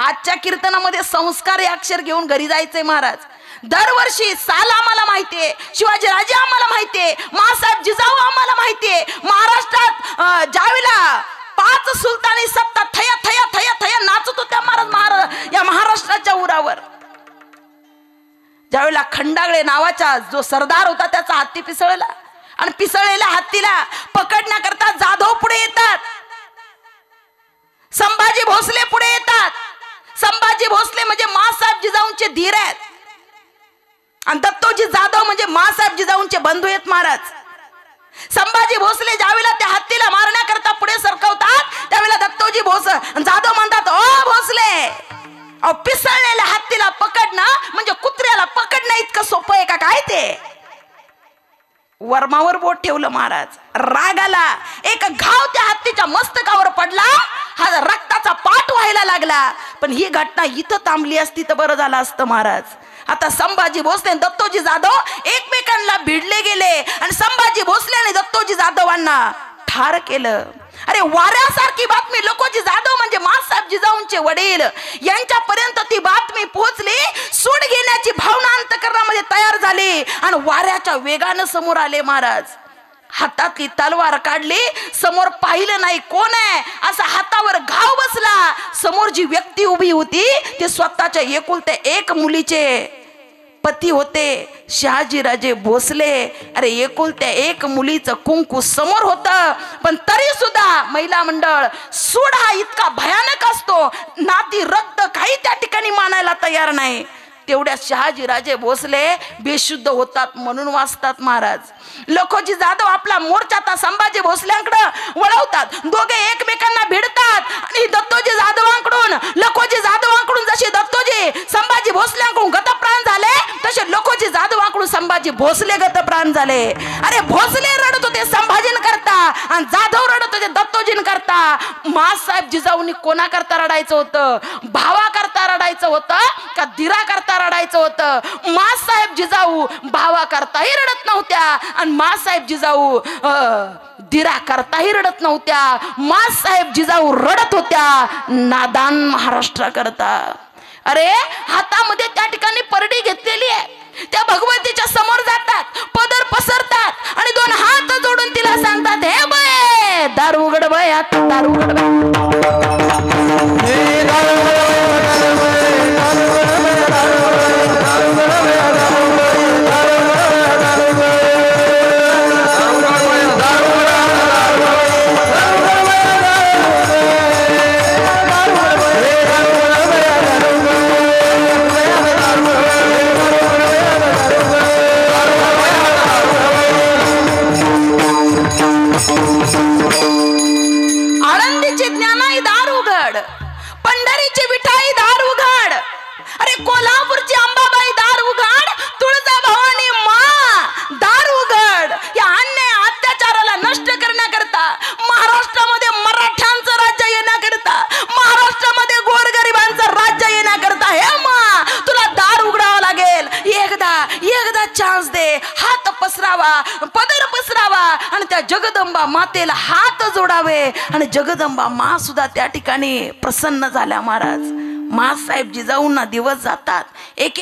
आजच्या कीर्तनामध्ये संस्कार हे अक्षर घेऊन घरी जायचंय महाराज. दरवर्षी साल आम्हाला माहितीये, शिवाजी राजे आम्हाला माहितीये, मासाहेब जिजाऊ आम्हाला माहितीये. महाराष्ट्रात ज्यावेळेला 5 सुलतानी सत्ता थया थया थया थया नाचत होत्या महाराज या महाराष्ट्राच्या उरावर, ज्यावेळेला खंडागळे नावाचा जो सरदार होता त्याचा हत्ती पिसळला आणि पिसळलेल्या हत्तीला पकडण्याकरता जाधव पुढे येतात, संभाजी भोसले पुढे येतात. संभाजी भोसले म्हणजे मासाहेब जिजाऊंचे धीर आहेत आणि दत्तोजी जाधव म्हणजे मासाहेब जिजाऊंचे बंधू आहेत महाराज. संभाजी भोसले ज्यावेळेला त्या हत्तीला मारण्याकरता पुढे सरकवतात त्यावेळेला दत्तोजी जाधव म्हणतात, ओ भोसले, अहो पिसळलेल्या हत्तीला पकडणं म्हणजे कुत्र्याला पकडणं इतकं सोपं आहे का काय? ते वर्मावर बोट ठेवलं महाराज. राग आला, एक घाव त्या हत्तीच्या मस्तकावर पडला, हा रक्ताचा पाट व्हायला लागला. पण ही घटना इथं थांबली असती तर बरं झालं असतं महाराज. आता संभाजी भोसले आणि दत्तोजी जाधव एकमेकांना भिडले गेले आणि संभाजी भोसले आणि दत्तोजी जाधवांना ठार केलं. अरे वाऱ्यासारखी बातमी लखोजी जाधव म्हणजे मासाहेब जिजाऊंचे वडील यांच्यापर्यंत ती बातमी पोहोचली. सूड घेण्याची भावना अंतःकरणामध्ये तयार झाली आणि वाऱ्याच्या वेगानं समोर आले महाराज. हातातली तलवार काढली, समोर पाहिलं नाही कोण आहे, असा हातावर घाव बसला. समोर जी व्यक्ती उभी होती ते स्वतःच्या एकुलत्या एक मुलीचे पती होते, शहाजीराजे भोसले. अरे एकुलत्या एक मुलीचं कुंकू समोर होतं, पण तरी सुद्धा महिला मंडळ सूड हा इतका भयानक असतो, नाती रक्त काही त्या ठिकाणी मानायला तयार नाही. तेवढ्या शहाजीराजे भोसले बेशुद्ध होतात म्हणून वाचतात महाराज. लखोजी जाधव आपला मोर्चा आता संभाजी भोसल्यांकडे वळवतात, दोघे एकमेकांना भिडतात आणि दत्तोजी जाधवांकडून लखोजी जाधवांकडून जसे दत्तोजी संभाजी भोसल्यांकडून गतप्राण झाले तसे लखोजी जाधवांकडून संभाजी भोसले गतप्राण झाले. अरे भोसले रडत होते संभाजीन करता आणि जाधव रडत होते दत्तोजीन करता. मासाहेब जिजाऊंनी कोणा करता रडायचं होतं? भावा करता रडायचं होतं का धीरा करता रडायचं होतं? मासाहेब जिजाऊ भावा करताही रडत नव्हत्या आणि मासाहेब जिजाऊ धीरा करताही रडत नव्हत्या. मासाहेब जिजाऊ रडत होत्या नादान महाराष्ट्र करता. अरे हातामध्ये त्या ठिकाणी परडी घेतलेली आहे, त्या भगवतीच्या समोर जातात, पदर पसरतात आणि 2 हात जोडून तिला सांगतात, हे बाय दार उघड बाय, आता दार उघड बाय. आळंदीची ज्ञानाई दार उघड, पंढरीची विठाई दार उघड, अरे कोल्हापूरची अंबाबाई दार उघड, तुळजाभवानी मा दार उघड. या अन्याय अत्याचाराला नष्ट करण्याकरता, महाराष्ट्रामध्ये मराठ्यांचं राज्य येण्याकरता, महाराष्ट्रामध्ये गोरगरिबांचं राज्य येण्याकरता हे मा तुला दार उघडावं लागेल. एकदा चान्स दे, हात पसरावा, पदर पसरावा आणि त्या जगदंबा मातेला हात जोडावे. आणि जगदंबा मा सुद्धा त्या ठिकाणी प्रसन्न झाल्या महाराज. मासाहेब जिजाऊंना दिवस जातात, एक